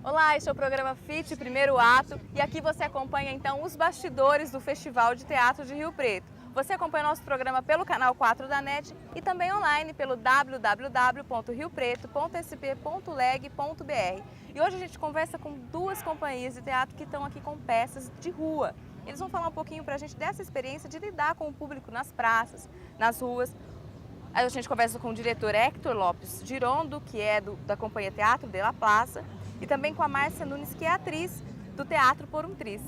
Olá, este é o programa FIT, primeiro ato, e aqui você acompanha então os bastidores do Festival de Teatro de Rio Preto. Você acompanha nosso programa pelo canal 4 da NET e também online pelo www.riopreto.sp.leg.br. E hoje a gente conversa com duas companhias de teatro que estão aqui com peças de rua. Eles vão falar um pouquinho pra gente dessa experiência de lidar com o público nas praças, nas ruas. Aí a gente conversa com o diretor Hector Lopes Girondo, que é da companhia Teatro de La Plaza, e também com a Márcia Nunes, que é atriz do Teatro por um Triz.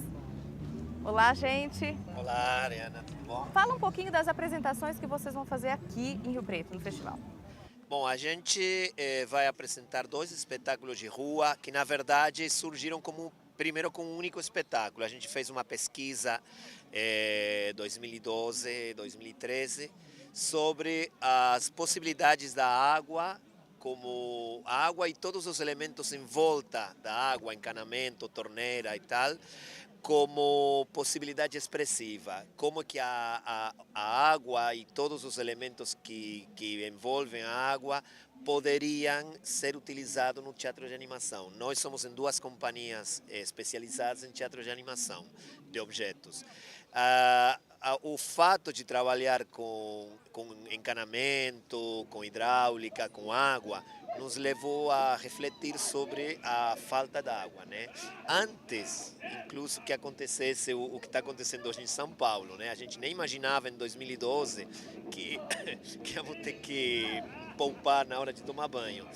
Olá, gente! Olá, Ariana, tudo bom? Fala um pouquinho das apresentações que vocês vão fazer aqui em Rio Preto, no festival. Bom, a gente vai apresentar dois espetáculos de rua que, na verdade, surgiram primeiro como um único espetáculo. A gente fez uma pesquisa 2012, 2013 sobre as possibilidades da água, como a água e todos os elementos em volta da água, encanamento, torneira e tal, como possibilidade expressiva, como que a água e todos os elementos que envolvem a água poderiam ser utilizados no teatro de animação. Nós somos em duas companhias especializadas em teatro de animação de objetos. O fato de trabalhar com encanamento, com hidráulica, com água, nos levou a refletir sobre a falta de água, né? Antes, incluso que acontecesse o que está acontecendo hoje em São Paulo, né? A gente nem imaginava em 2012 que, que íamos ter que poupar na hora de tomar banho.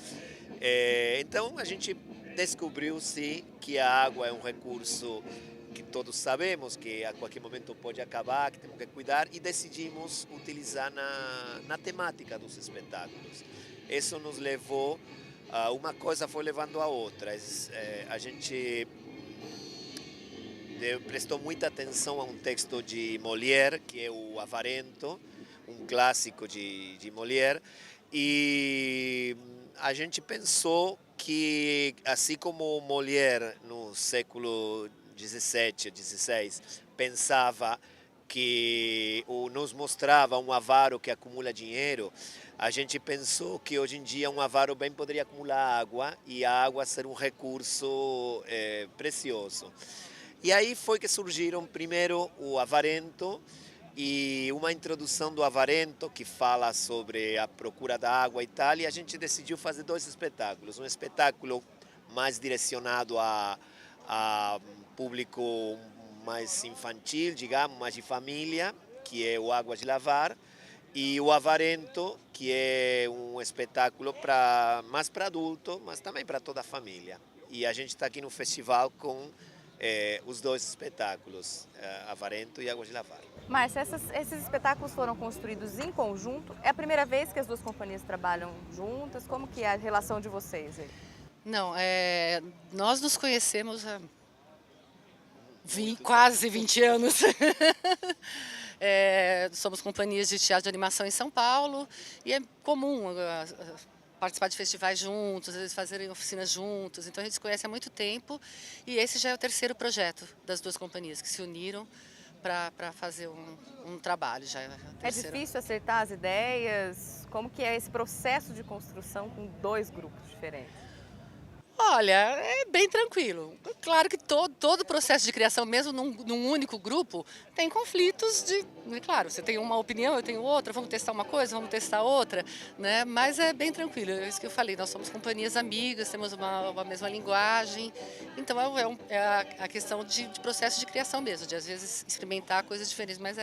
Então a gente descobriu-se que a água é um recurso que todos sabemos que a qualquer momento pode acabar, que temos que cuidar, e decidimos utilizar na temática dos espetáculos. Isso nos levou, uma coisa foi levando a outra. A gente prestou muita atenção a um texto de Molière, que é o Avarento, um clássico de Molière, e a gente pensou que, assim como Molière no século 17, 16, pensava que nos mostrava um avaro que acumula dinheiro, a gente pensou que hoje em dia um avaro bem poderia acumular água e a água ser um recurso precioso. E aí foi que surgiram primeiro o Avarento e uma introdução do Avarento que fala sobre a procura da água e tal, e a gente decidiu fazer dois espetáculos. Um espetáculo mais direcionado a público mais infantil, digamos, mais de família, que é o Águas de Lavar, e o Avarento, que é um espetáculo mais para adulto, mas também para toda a família. E a gente está aqui no festival com os dois espetáculos, Avarento e Águas de Lavar. Márcia, esses espetáculos foram construídos em conjunto? É a primeira vez que as duas companhias trabalham juntas? Como que é a relação de vocês aí? Não, nós nos conhecemos há quase 20 anos. Somos companhias de teatro de animação em São Paulo e é comum participar de festivais juntos, às vezes fazerem oficinas juntos. Então a gente se conhece há muito tempo e esse já é o terceiro projeto das duas companhias que se uniram para fazer um trabalho. É difícil acertar as ideias? Como que é esse processo de construção com dois grupos diferentes? Olha, é bem tranquilo. Claro que todo o processo de criação, mesmo num único grupo, tem conflitos claro, você tem uma opinião, eu tenho outra, vamos testar uma coisa, vamos testar outra, né? Mas é bem tranquilo, é isso que eu falei, nós somos companhias amigas, temos uma mesma linguagem, então a questão de processo de criação mesmo, de às vezes experimentar coisas diferentes, mas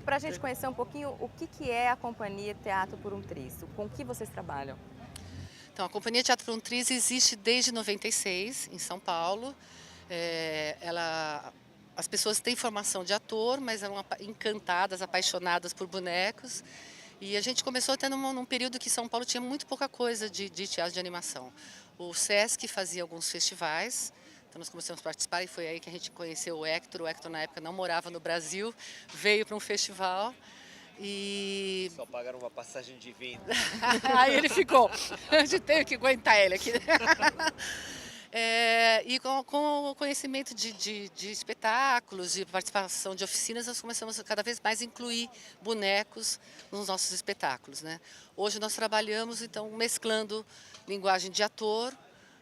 Para a gente conhecer um pouquinho o que é a companhia Teatro por um Triz, com que vocês trabalham? Então, a Companhia Teatro por um Triz existe desde 96, em São Paulo. As pessoas têm formação de ator, mas eram encantadas, apaixonadas por bonecos. E a gente começou até num período que São Paulo tinha muito pouca coisa de teatro de animação. O Sesc fazia alguns festivais, então nós começamos a participar e foi aí que a gente conheceu o Hector. O Hector, na época, não morava no Brasil, veio para um festival. E Só pagaram uma passagem de vinda. aí ele ficou, a gente teve que aguentar ele aqui. E com o conhecimento de espetáculos, de participação de oficinas, nós começamos a cada vez mais incluir bonecos nos nossos espetáculos, né? Hoje nós trabalhamos, então, mesclando linguagem de ator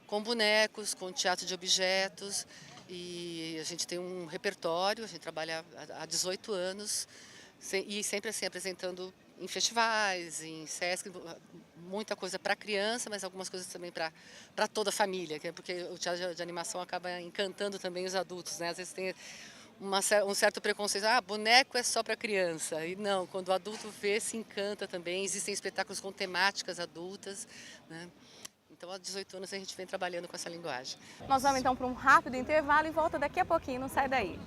com bonecos, com teatro de objetos. E a gente tem um repertório, a gente trabalha há 18 anos e sempre assim apresentando em festivais, em Sesc, muita coisa para criança, mas algumas coisas também para toda a família, porque o teatro de animação acaba encantando também os adultos, né? Às vezes tem um certo preconceito, boneco é só para criança. E não, quando o adulto vê, se encanta também. Existem espetáculos com temáticas adultas, né? Então, há 18 anos a gente vem trabalhando com essa linguagem. Nós vamos então para um rápido intervalo e volta daqui a pouquinho, não sai daí.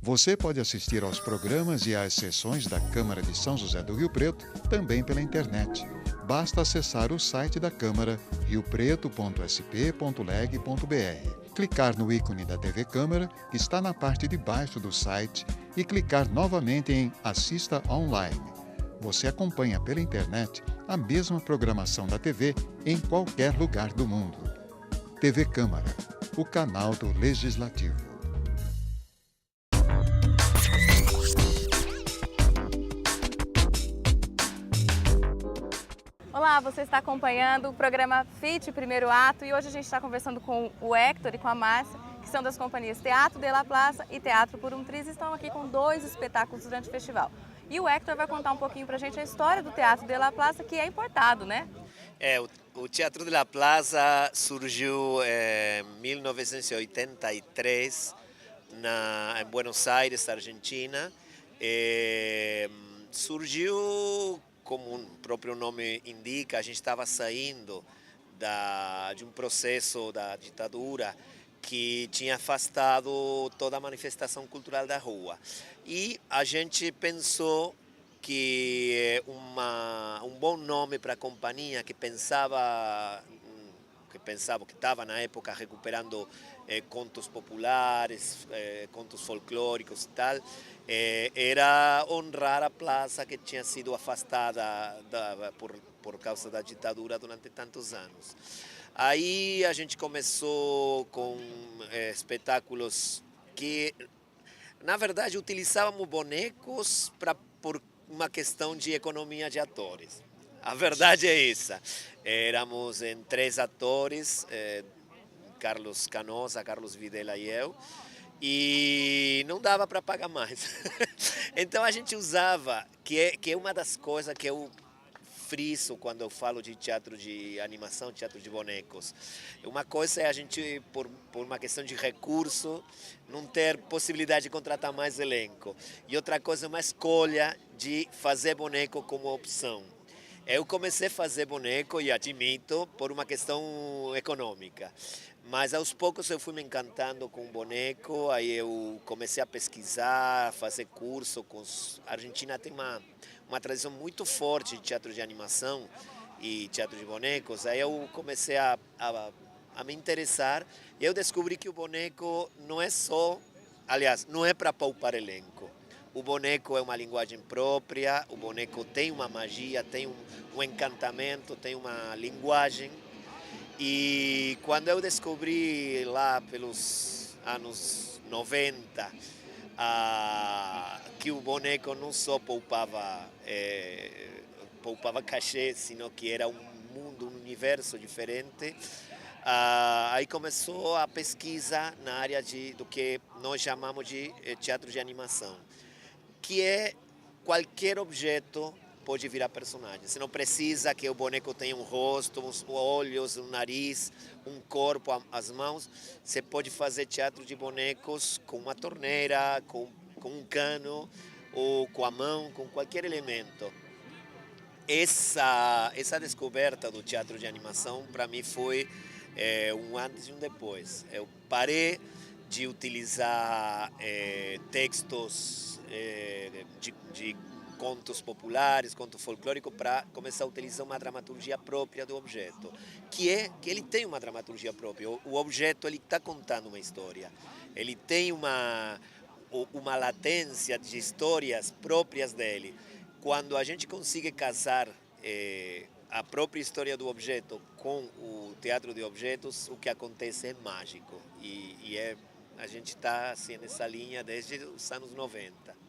Você pode assistir aos programas e às sessões da Câmara de São José do Rio Preto também pela internet. Basta acessar o site da Câmara, riopreto.sp.leg.br, clicar no ícone da TV Câmara, que está na parte de baixo do site, e clicar novamente em Assista Online. Você acompanha pela internet a mesma programação da TV em qualquer lugar do mundo. TV Câmara, o canal do Legislativo. Olá, você está acompanhando o programa FIT Primeiro Ato e hoje a gente está conversando com o Héctor e com a Márcia, que são das companhias Teatro de la Plaza e Teatro por um Triz, e estão aqui com 2 espetáculos durante o festival. E o Héctor vai contar um pouquinho pra gente a história do Teatro de la Plaza, que é importado, né? O Teatro de la Plaza surgiu em 1983 em Buenos Aires, Argentina. Surgiu, como o próprio nome indica, a gente estava saindo de um processo da ditadura que tinha afastado toda a manifestação cultural da rua. E a gente pensou que um bom nome para a companhia que estava na época recuperando contos populares, contos folclóricos e tal, era honrar a plaza que tinha sido afastada por causa da ditadura durante tantos anos. Aí a gente começou com espetáculos que, na verdade, utilizávamos bonecos por uma questão de economia de atores. A verdade é essa. Éramos em 3 atores, Carlos Canosa, Carlos Videla e eu, e não dava para pagar mais. Então a gente usava, que é uma das coisas que eu friso quando eu falo de teatro de animação, teatro de bonecos. Uma coisa é a gente, por uma questão de recurso, não ter possibilidade de contratar mais elenco. E outra coisa é uma escolha de fazer boneco como opção. Eu comecei a fazer boneco, e admito, por uma questão econômica. Mas aos poucos eu fui me encantando com o boneco, aí eu comecei a pesquisar, fazer curso. A Argentina tem uma tradição muito forte de teatro de animação e teatro de bonecos. Aí eu comecei a me interessar e eu descobri que o boneco não é só, aliás, não é para poupar elenco. O boneco é uma linguagem própria, o boneco tem uma magia, tem um encantamento, tem uma linguagem. E quando eu descobri lá pelos anos 90 que o boneco não só poupava cachê, sino que era um mundo, um universo diferente, aí começou a pesquisa na área do que nós chamamos de teatro de animação, que é qualquer objeto pode virar personagem. Você não precisa que o boneco tenha um rosto, uns olhos, um nariz, um corpo, as mãos. Você pode fazer teatro de bonecos com uma torneira, com um cano, ou com a mão, com qualquer elemento. Essa descoberta do teatro de animação, para mim, foi um antes e um depois. Eu parei de utilizar textos de contos populares, conto folclórico, para começar a utilizar uma dramaturgia própria do objeto, que ele tem uma dramaturgia própria. O objeto, ele está contando uma história, ele tem uma latência de histórias próprias dele. Quando a gente consegue casar a própria história do objeto com o teatro de objetos, o que acontece é mágico, a gente está assim, nessa linha desde os anos 90.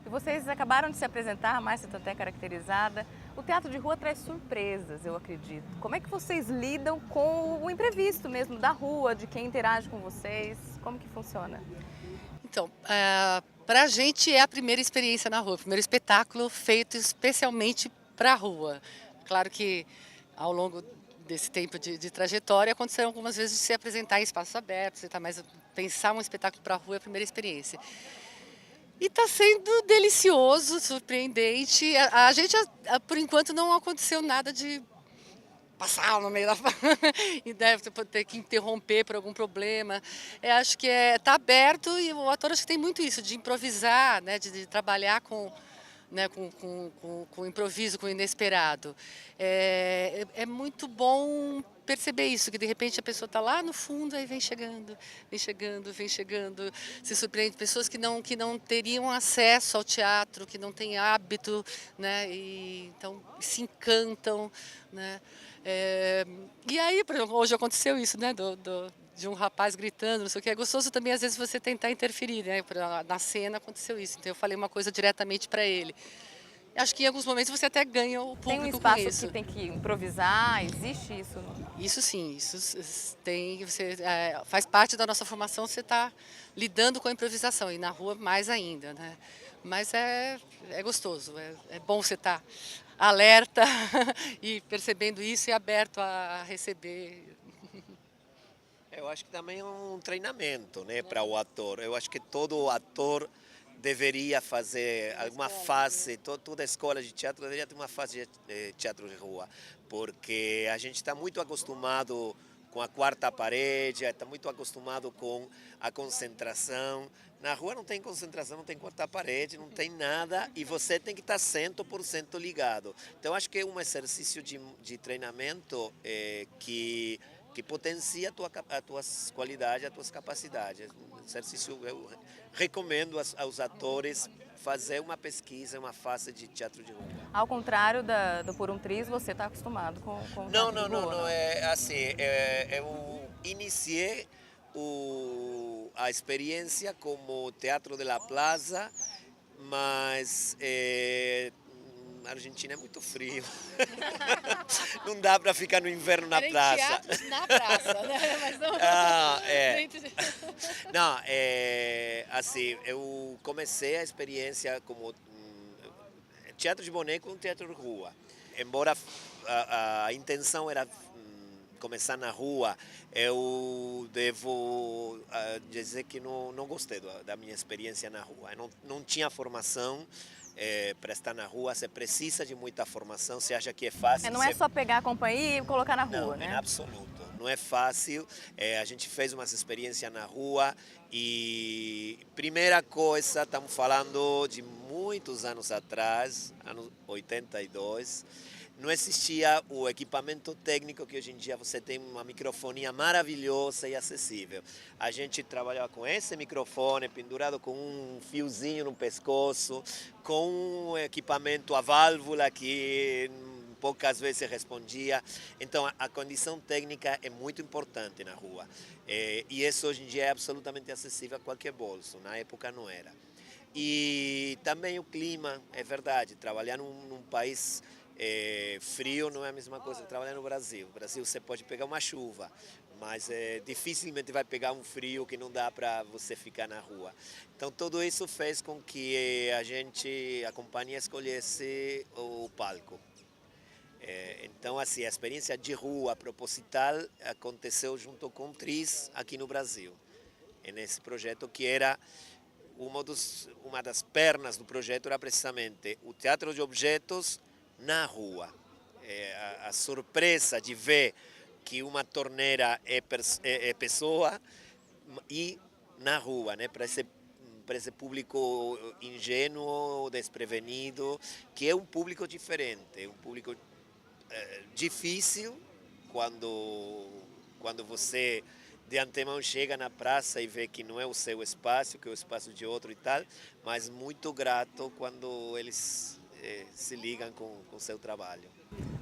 E vocês acabaram de se apresentar, a Márcia está até caracterizada. O teatro de rua traz surpresas, eu acredito. Como é que vocês lidam com o imprevisto mesmo da rua, de quem interage com vocês? Como que funciona? Então, para a gente é a primeira experiência na rua, o primeiro espetáculo feito especialmente para a rua. Claro que ao longo desse tempo de trajetória aconteceram algumas vezes de se apresentar em espaços abertos, mas pensar um espetáculo para a rua é a primeira experiência. E está sendo delicioso, surpreendente. A gente, por enquanto, não aconteceu nada de passar no meio da e deve ter que interromper por algum problema. Acho que está aberto e o ator acho que tem muito isso, de improvisar, né, de trabalhar com, né, com improviso, com o inesperado. É muito bom perceber isso, que de repente a pessoa está lá no fundo, aí vem chegando, se surpreende. Pessoas que não teriam acesso ao teatro, que não têm hábito, né, e então se encantam, né. E aí, por exemplo, hoje aconteceu isso, né, de um rapaz gritando, não sei o que. É gostoso também, às vezes, você tentar interferir, né? Na cena aconteceu isso, então eu falei uma coisa diretamente para ele. Acho que em alguns momentos você até ganha o público com isso. Tem um espaço que tem que improvisar, existe isso? Isso sim, isso tem, faz parte da nossa formação, você está lidando com a improvisação, e na rua mais ainda, né? Mas é gostoso, é bom você estar alerta e percebendo isso e aberto a receber. Eu acho que também é um treinamento, né, para o ator. Eu acho que todo ator deveria fazer alguma fase, toda a escola de teatro deveria ter uma fase de teatro de rua, porque a gente está muito acostumado com a quarta parede, está muito acostumado com a concentração. Na rua não tem concentração, não tem quarta parede, não tem nada e você tem que estar 100% ligado. Então acho que é um exercício de treinamento que potencia as tuas qualidades, as tuas capacidades. Um exercício, eu recomendo aos atores fazer uma pesquisa, uma fase de teatro de rua. Ao contrário do Por um Triz, você está acostumado com o teatro de rua? Não, é assim, eu iniciei a experiência como Teatro de la Plaza, mas a Argentina é muito frio. Não dá para ficar no inverno na praça. Teatros na praça, né? Mas não... Não, assim, eu comecei a experiência como teatro de boneco, um teatro de rua. Embora a intenção era começar na rua, eu devo dizer que não gostei da minha experiência na rua. Eu não tinha formação para estar na rua, você precisa de muita formação, você acha que é fácil. Não é só pegar a companhia e colocar na rua, né? Não, em absoluto. Não é fácil, a gente fez umas experiências na rua e, primeira coisa, estamos falando de muitos anos atrás, anos 82, não existia o equipamento técnico que hoje em dia você tem uma microfonia maravilhosa e acessível. A gente trabalhava com esse microfone pendurado com um fiozinho no pescoço, com um equipamento a válvula que poucas vezes respondia. Então a condição técnica é muito importante na rua. E isso hoje em dia é absolutamente acessível a qualquer bolso, na época não era. E também o clima, é verdade, trabalhar num país frio não é a mesma coisa que trabalhar no Brasil. No Brasil você pode pegar uma chuva, mas dificilmente vai pegar um frio que não dá para você ficar na rua. Então tudo isso fez com que a companhia escolhesse o palco. Então assim, a experiência de rua proposital aconteceu junto com o Triz aqui no Brasil, nesse projeto que era uma das pernas do projeto era precisamente o teatro de objetos na rua. A surpresa de ver que uma torneira é pessoa e na rua, né? Para esse público ingênuo, desprevenido, que é um público diferente, um público difícil quando você de antemão chega na praça e vê que não é o seu espaço, que é o espaço de outro e tal, mas muito grato quando eles se ligam com o seu trabalho.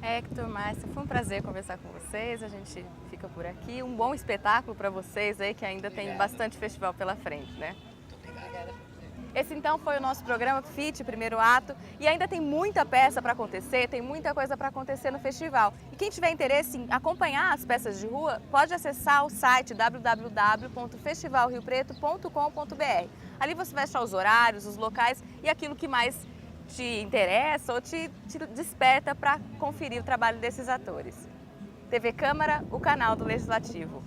Hector, Márcia, foi um prazer conversar com vocês, a gente fica por aqui. Um bom espetáculo para vocês aí, que ainda tem bastante festival pela frente, né? Muito obrigado. Esse então foi o nosso programa FIT, primeiro ato, e ainda tem muita peça para acontecer, tem muita coisa para acontecer no festival. E quem tiver interesse em acompanhar as peças de rua, pode acessar o site www.festivalriopreto.com.br. Ali você vai achar os horários, os locais e aquilo que mais te interessa ou te desperta para conferir o trabalho desses atores. TV Câmara, o canal do Legislativo.